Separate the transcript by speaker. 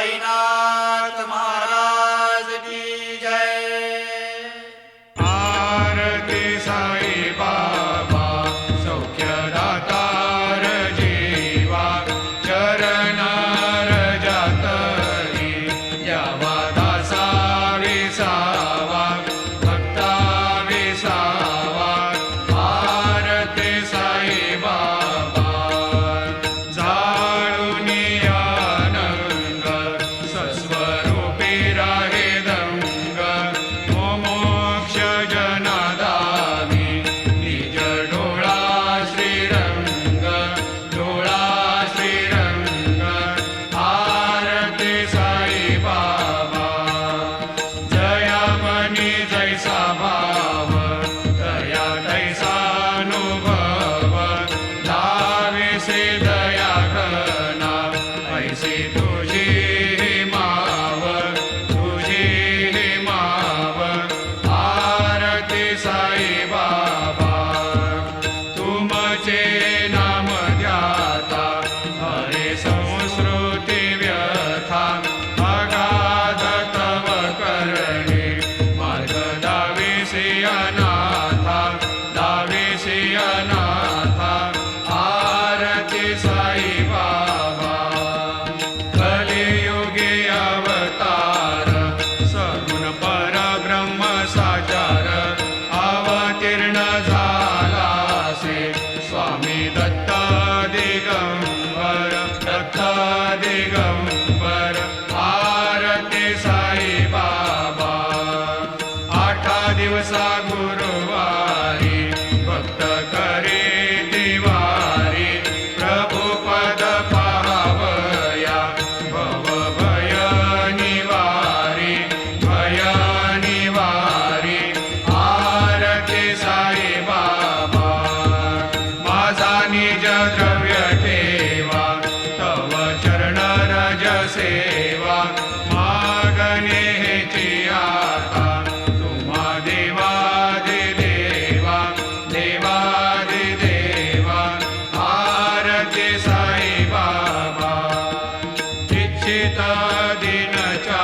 Speaker 1: साईनाथ महाराज की जय।
Speaker 2: आरती साई बाबा सौख्यदातार जीवा चरण रजातली यावा दासा विसावा भक्ता विसावा। आरती साई बाबा जाळूनी आनंद सस्वरूपी राहे दंग मोक्ष जनादानी निज डोळा श्रीरंग डोळा श्रीरंग। आरती साई बाबा जयामनी जैसा भाव दया तैसा अनुभव लाविसे दया घना ऐसी तुझी माव तुझी माव। आरती साई बाबा तुमचे नाम ध्याता हरे संस्कृती व्यथा अगाध तव करणे मार्ग दाविसी अनाथा दाविसी अनाथा। आरती साई बाबा कलियुगी अवतार सगुण परब्रह्म साचार अवतीर्ण झालासे स्वामी दत्त दिगंबर दत्त दिगंबर। आरती साई बाबा आठा दिवसा गुरुवारी भक्त करे दिवारी प्रभु पद पावया भव भय निवारी भय निवारी। आरती साई बाबा माझा निज द्रव्य ठेवा तव चरण रज सेवा मागणे हेची आता तुम्हा देवादिदेवा देवादिदेवा। आरती साई बाबा इच्छित दिनचा